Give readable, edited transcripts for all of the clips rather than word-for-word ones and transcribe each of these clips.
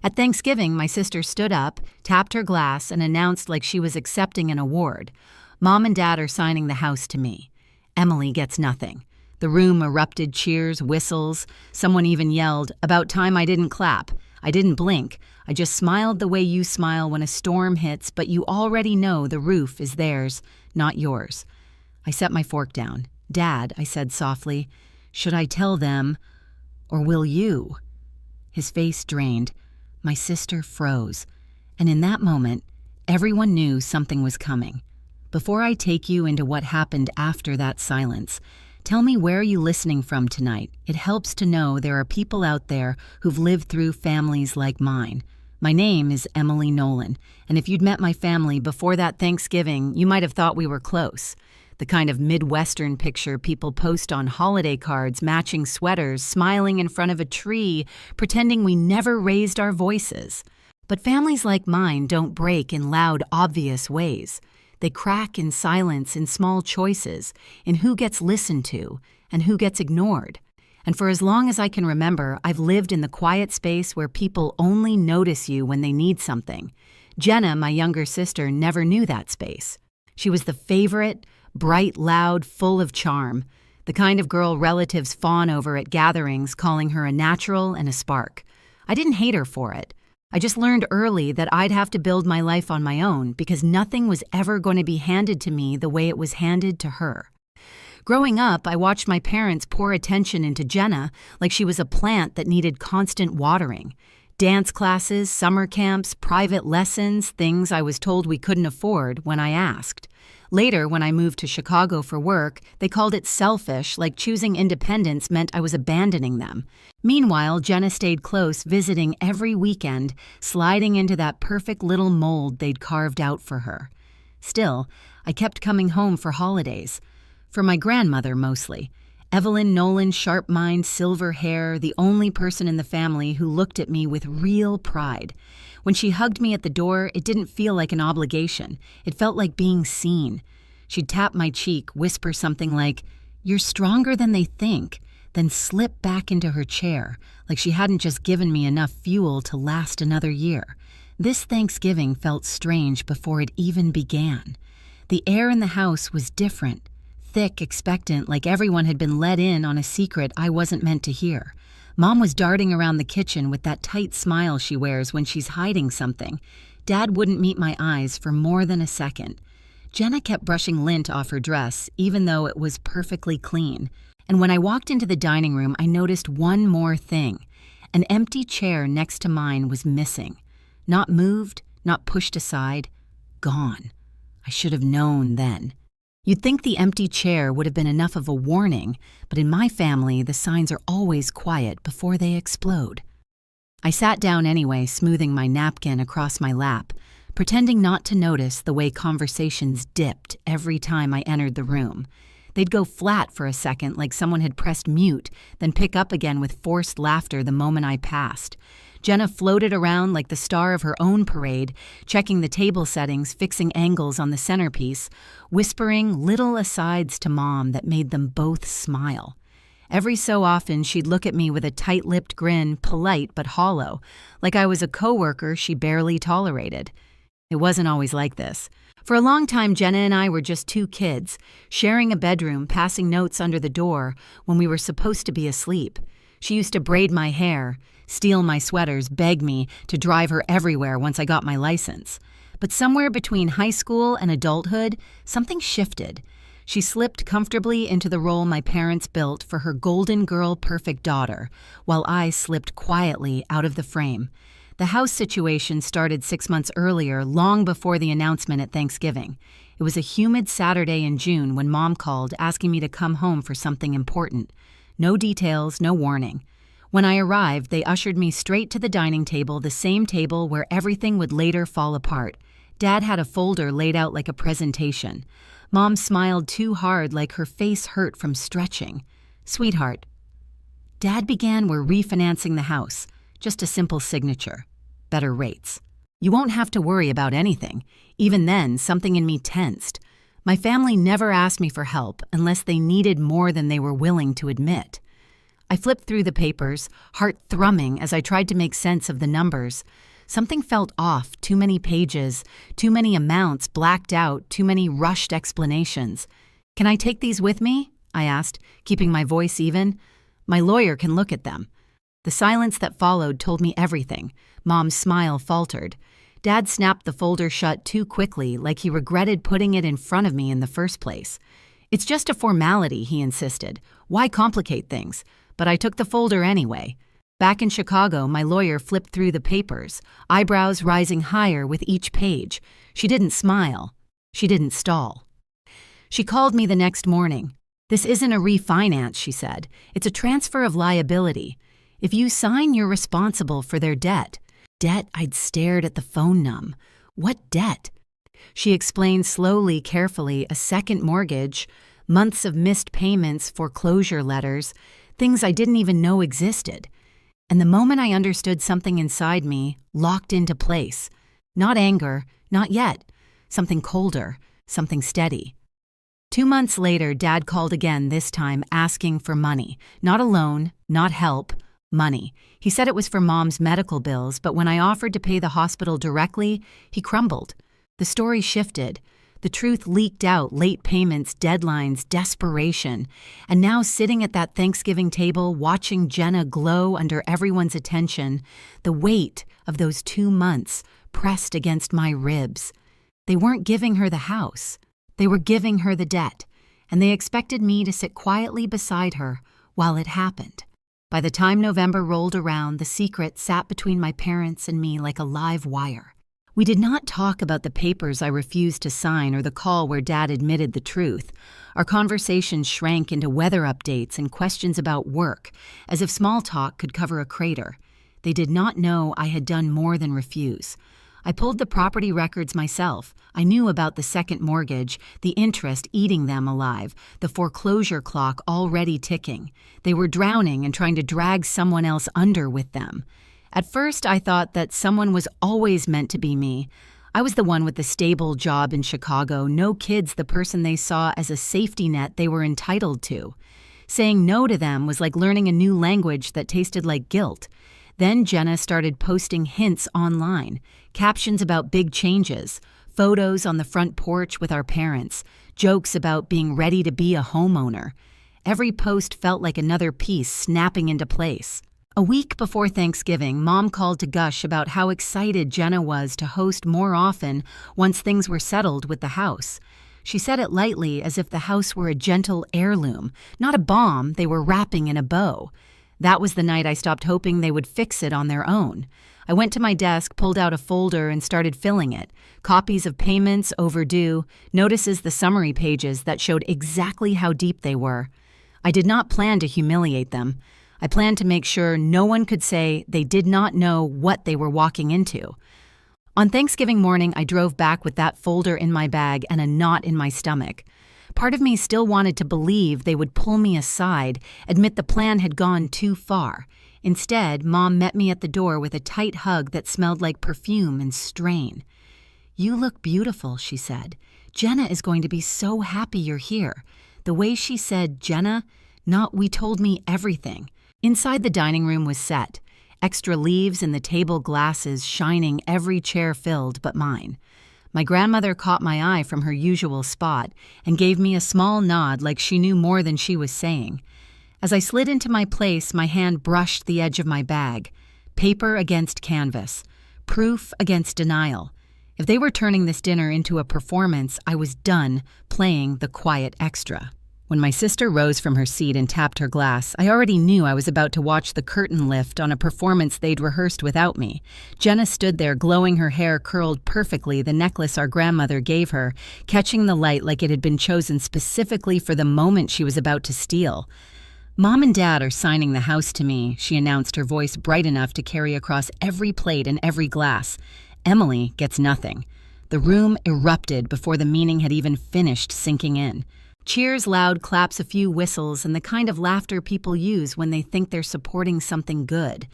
At Thanksgiving, my sister stood up, tapped her glass, and announced like she was accepting an award. Mom and Dad are signing the house to me. Emily gets nothing. The room erupted cheers, whistles. Someone even yelled, "About time I didn't clap." I didn't blink. I just smiled the way you smile when a storm hits, but you already know the roof is theirs, not yours. I set my fork down. "Dad," I said softly, "should I tell them, or will you?" His face drained. My sister froze. And in that moment, everyone knew something was coming. Before I take you into what happened after that silence, tell me, where are you listening from tonight? It helps to know there are people out there who've lived through families like mine. My name is Emily Nolan, and if you'd met my family before that Thanksgiving, you might have thought we were close. The kind of Midwestern picture people post on holiday cards, matching sweaters, smiling in front of a tree, pretending we never raised our voices. But families like mine don't break in loud, obvious ways. They crack in silence, in small choices, in who gets listened to and who gets ignored. And for as long as I can remember, I've lived in the quiet space where people only notice you when they need something. Jenna, my younger sister, never knew that space. She was the favorite, bright, loud, full of charm, the kind of girl relatives fawn over at gatherings, calling her a natural and a spark. I didn't hate her for it. I just learned early that I'd have to build my life on my own because nothing was ever going to be handed to me the way it was handed to her. Growing up, I watched my parents pour attention into Jenna like she was a plant that needed constant watering. Dance classes, summer camps, private lessons, things I was told we couldn't afford when I asked. Later, when I moved to Chicago for work, they called it selfish, like choosing independence meant I was abandoning them. Meanwhile, Jenna stayed close, visiting every weekend, sliding into that perfect little mold they'd carved out for her. Still, I kept coming home for holidays. For my grandmother, mostly. Evelyn Nolan, sharp mind, silver hair, the only person in the family who looked at me with real pride. When she hugged me at the door, it didn't feel like an obligation. It felt like being seen. She'd tap my cheek, whisper something like, "You're stronger than they think," then slip back into her chair, like she hadn't just given me enough fuel to last another year. This Thanksgiving felt strange before it even began. The air in the house was different. Thick, expectant, like everyone had been let in on a secret I wasn't meant to hear. Mom was darting around the kitchen with that tight smile she wears when she's hiding something. Dad wouldn't meet my eyes for more than a second. Jenna kept brushing lint off her dress, even though it was perfectly clean. And when I walked into the dining room, I noticed one more thing. An empty chair next to mine was missing. Not moved, not pushed aside, gone. I should have known then. You'd think the empty chair would have been enough of a warning, but in my family, the signs are always quiet before they explode. I sat down anyway, smoothing my napkin across my lap, pretending not to notice the way conversations dipped every time I entered the room. They'd go flat for a second like someone had pressed mute, then pick up again with forced laughter the moment I passed. Jenna floated around like the star of her own parade, checking the table settings, fixing angles on the centerpiece, whispering little asides to Mom that made them both smile. Every so often, she'd look at me with a tight-lipped grin, polite but hollow, like I was a coworker she barely tolerated. It wasn't always like this. For a long time, Jenna and I were just two kids, sharing a bedroom, passing notes under the door when we were supposed to be asleep. She used to braid my hair, steal my sweaters, beg me to drive her everywhere once I got my license. But somewhere between high school and adulthood, something shifted. She slipped comfortably into the role my parents built for her golden girl perfect daughter, while I slipped quietly out of the frame. The house situation started 6 months earlier, long before the announcement at Thanksgiving. It was a humid Saturday in June when Mom called, asking me to come home for something important. No details, no warning. When I arrived, they ushered me straight to the dining table, the same table where everything would later fall apart. Dad had a folder laid out like a presentation. Mom smiled too hard, like her face hurt from stretching. "Sweetheart." Dad began, "We're refinancing the house. Just a simple signature. Better rates. You won't have to worry about anything." Even then, something in me tensed. My family never asked me for help unless they needed more than they were willing to admit. I flipped through the papers, heart thrumming as I tried to make sense of the numbers. Something felt off, too many pages, too many amounts blacked out, too many rushed explanations. "Can I take these with me?" I asked, keeping my voice even. "My lawyer can look at them." The silence that followed told me everything. Mom's smile faltered. Dad snapped the folder shut too quickly, like he regretted putting it in front of me in the first place. "It's just a formality," he insisted. "Why complicate things?" But I took the folder anyway. Back in Chicago, my lawyer flipped through the papers, eyebrows rising higher with each page. She didn't smile. She didn't stall. She called me the next morning. "This isn't a refinance," she said. "It's a transfer of liability. If you sign, you're responsible for their debt." Debt? I'd stared at the phone numb. What debt? She explained slowly, carefully, a second mortgage, months of missed payments, foreclosure letters, things I didn't even know existed. And the moment I understood, something inside me locked into place. Not anger, not yet. Something colder, something steady. 2 months later, Dad called again, this time asking for money. Not a loan, not help, money. He said it was for Mom's medical bills, but when I offered to pay the hospital directly, he crumbled. The story shifted. The truth leaked out, late payments, deadlines, desperation. And now sitting at that Thanksgiving table, watching Jenna glow under everyone's attention, the weight of those 2 months pressed against my ribs. They weren't giving her the house. They were giving her the debt, and they expected me to sit quietly beside her while it happened. By the time November rolled around, the secret sat between my parents and me like a live wire. We did not talk about the papers I refused to sign or the call where Dad admitted the truth. Our conversations shrank into weather updates and questions about work, as if small talk could cover a crater. They did not know I had done more than refuse. I pulled the property records myself. I knew about the second mortgage, the interest eating them alive, the foreclosure clock already ticking. They were drowning and trying to drag someone else under with them. At first, I thought that someone was always meant to be me. I was the one with the stable job in Chicago, no kids, the person they saw as a safety net they were entitled to. Saying no to them was like learning a new language that tasted like guilt. Then Jenna started posting hints online, captions about big changes, photos on the front porch with our parents, jokes about being ready to be a homeowner. Every post felt like another piece snapping into place. A week before Thanksgiving, Mom called to gush about how excited Jenna was to host more often once things were settled with the house. She said it lightly, as if the house were a gentle heirloom, not a bomb they were wrapping in a bow. That was the night I stopped hoping they would fix it on their own. I went to my desk, pulled out a folder, and started filling it. Copies of payments overdue, notices the summary pages that showed exactly how deep they were. I did not plan to humiliate them. I planned to make sure no one could say they did not know what they were walking into. On Thanksgiving morning, I drove back with that folder in my bag and a knot in my stomach. Part of me still wanted to believe they would pull me aside, admit the plan had gone too far. Instead, Mom met me at the door with a tight hug that smelled like perfume and strain. "You look beautiful," she said. "Jenna is going to be so happy you're here." The way she said Jenna, not we, told me everything. Inside, the dining room was set. Extra leaves in the table glasses shining, every chair filled but mine. My grandmother caught my eye from her usual spot and gave me a small nod like she knew more than she was saying. As I slid into my place, my hand brushed the edge of my bag. Paper against canvas. Proof against denial. If they were turning this dinner into a performance, I was done playing the quiet extra. When my sister rose from her seat and tapped her glass, I already knew I was about to watch the curtain lift on a performance they'd rehearsed without me. Jenna stood there, glowing, her hair curled perfectly, the necklace our grandmother gave her, catching the light like it had been chosen specifically for the moment she was about to steal. "Mom and Dad are signing the house to me," she announced, her voice bright enough to carry across every plate and every glass. "Emily gets nothing." The room erupted before the meaning had even finished sinking in. Cheers, loud claps, a few whistles, and the kind of laughter people use when they think they're supporting something good.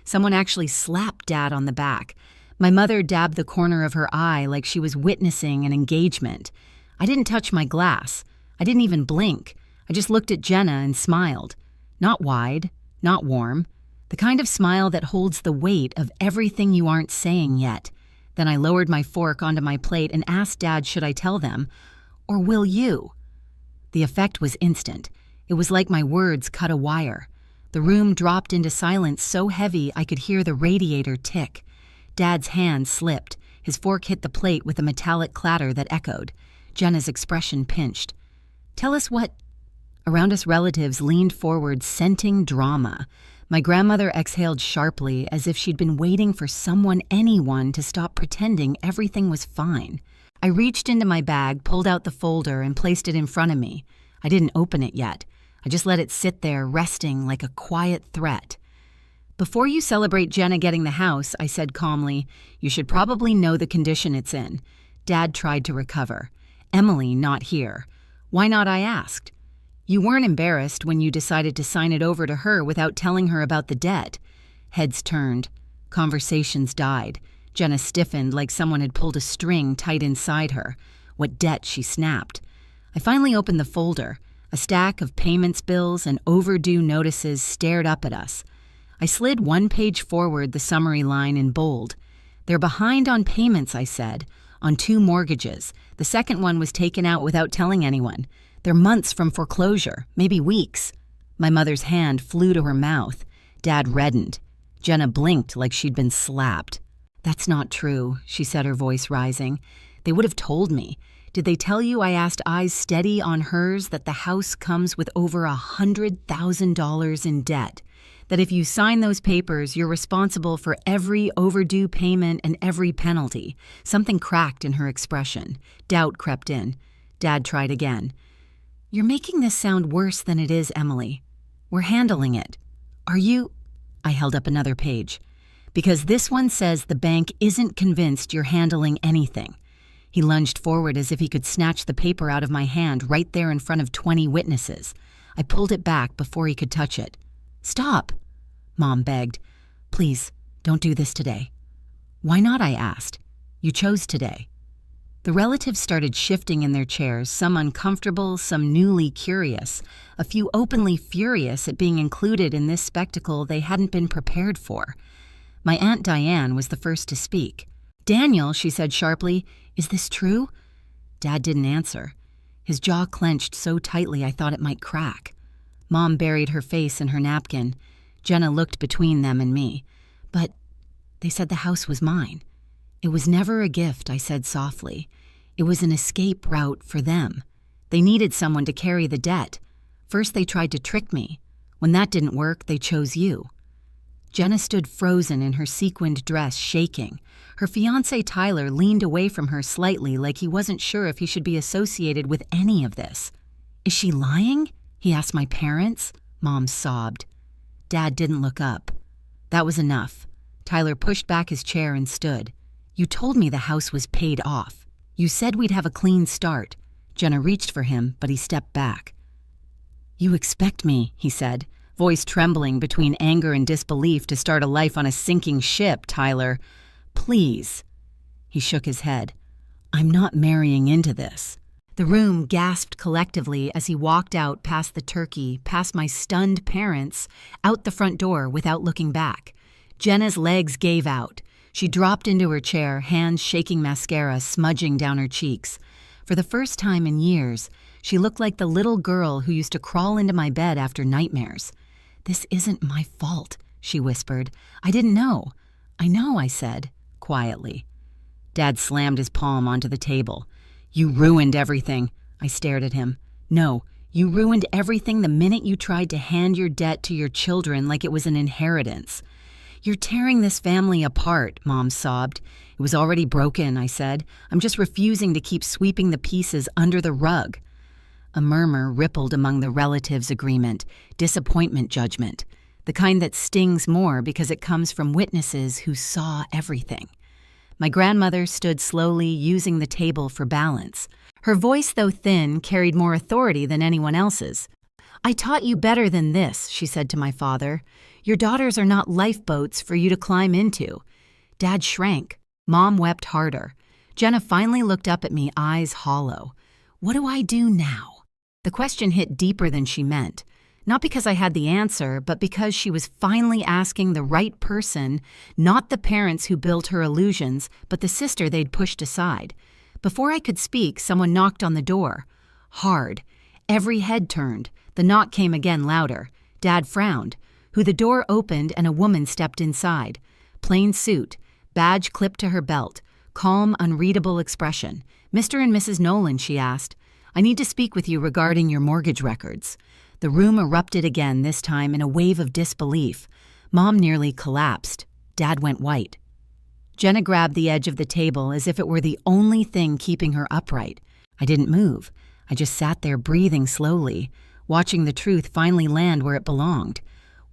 Someone actually slapped Dad on the back. My mother dabbed the corner of her eye like she was witnessing an engagement. I didn't touch my glass. I didn't even blink. I just looked at Jenna and smiled. Not wide, not warm. The kind of smile that holds the weight of everything you aren't saying yet. Then I lowered my fork onto my plate and asked Dad, should I tell them? Or will you? The effect was instant. It was like my words cut a wire. The room dropped into silence so heavy I could hear the radiator tick. Dad's hand slipped. His fork hit the plate with a metallic clatter that echoed. Jenna's expression pinched. Tell us what... Around us relatives leaned forward, scenting drama. My grandmother exhaled sharply as if she'd been waiting for anyone to stop pretending everything was fine. I reached into my bag, pulled out the folder, and placed it in front of me. I didn't open it yet. I just let it sit there, resting like a quiet threat. Before you celebrate Jenna getting the house, I said calmly, you should probably know the condition it's in. Dad tried to recover. Emily not here. Why not, I asked. You weren't embarrassed when you decided to sign it over to her without telling her about the debt. Heads turned. Conversations died. Jenna stiffened like someone had pulled a string tight inside her. What debt, she snapped. I finally opened the folder. A stack of payments bills and overdue notices stared up at us. I slid one page forward, the summary line in bold. They're behind on payments, I said, on 2 mortgages. The second one was taken out without telling anyone. They're months from foreclosure, maybe weeks. My mother's hand flew to her mouth. Dad reddened. Jenna blinked like she'd been slapped. That's not true, she said, her voice rising. They would have told me. Did they tell you, I asked, eyes steady on hers, that the house comes with over $100,000 in debt? That if you sign those papers, you're responsible for every overdue payment and every penalty? Something cracked in her expression. Doubt crept in. Dad tried again. You're making this sound worse than it is, Emily. We're handling it. Are you? I held up another page. Because this one says the bank isn't convinced you're handling anything. He lunged forward as if he could snatch the paper out of my hand right there in front of 20 witnesses. I pulled it back before he could touch it. Stop, Mom begged. Please, don't do this today. Why not, I asked. You chose today. The relatives started shifting in their chairs, some uncomfortable, some newly curious, a few openly furious at being included in this spectacle they hadn't been prepared for. My Aunt Diane was the first to speak. Daniel, she said sharply, is this true? Dad didn't answer. His jaw clenched so tightly I thought it might crack. Mom buried her face in her napkin. Jenna looked between them and me. But they said the house was mine. It was never a gift, I said softly. It was an escape route for them. They needed someone to carry the debt. First they tried to trick me. When that didn't work, they chose you. Jenna stood frozen in her sequined dress, shaking. Her fiancé Tyler leaned away from her slightly like he wasn't sure if he should be associated with any of this. Is she lying? He asked my parents. Mom sobbed. Dad didn't look up. That was enough. Tyler pushed back his chair and stood. You told me the house was paid off. You said we'd have a clean start. Jenna reached for him, but he stepped back. You expect me, he said, voice trembling between anger and disbelief, to start a life on a sinking ship, Tyler. Please. He shook his head. I'm not marrying into this. The room gasped collectively as he walked out past the turkey, past my stunned parents, out the front door without looking back. Jenna's legs gave out. She dropped into her chair, hands shaking mascara smudging down her cheeks. For the first time in years, she looked like the little girl who used to crawl into my bed after nightmares. This isn't my fault, she whispered. I didn't know. I know, I said, quietly. Dad slammed his palm onto the table. You ruined everything. I stared at him. No, you ruined everything the minute you tried to hand your debt to your children like it was an inheritance. You're tearing this family apart, Mom sobbed. It was already broken, I said. I'm just refusing to keep sweeping the pieces under the rug. A murmur rippled among the relatives' agreement, disappointment judgment, the kind that stings more because it comes from witnesses who saw everything. My grandmother stood slowly, using the table for balance. Her voice, though thin, carried more authority than anyone else's. I taught you better than this, she said to my father. Your daughters are not lifeboats for you to climb into. Dad shrank. Mom wept harder. Jenna finally looked up at me, eyes hollow. What do I do now? The question hit deeper than she meant. Not because I had the answer, but because she was finally asking the right person, not the parents who built her illusions, but the sister they'd pushed aside. Before I could speak, someone knocked on the door. Hard. Every head turned. The knock came again louder. Dad frowned. The door opened and a woman stepped inside. Plain suit, badge clipped to her belt, calm, unreadable expression. "Mr. and Mrs. Nolan," she asked. "I need to speak with you regarding your mortgage records." The room erupted again, this time in a wave of disbelief. Mom nearly collapsed. Dad went white. Jenna grabbed the edge of the table as if it were the only thing keeping her upright. I didn't move. I just sat there breathing slowly, watching the truth finally land where it belonged.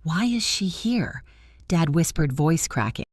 "Why is she here?" Dad whispered, voice cracking.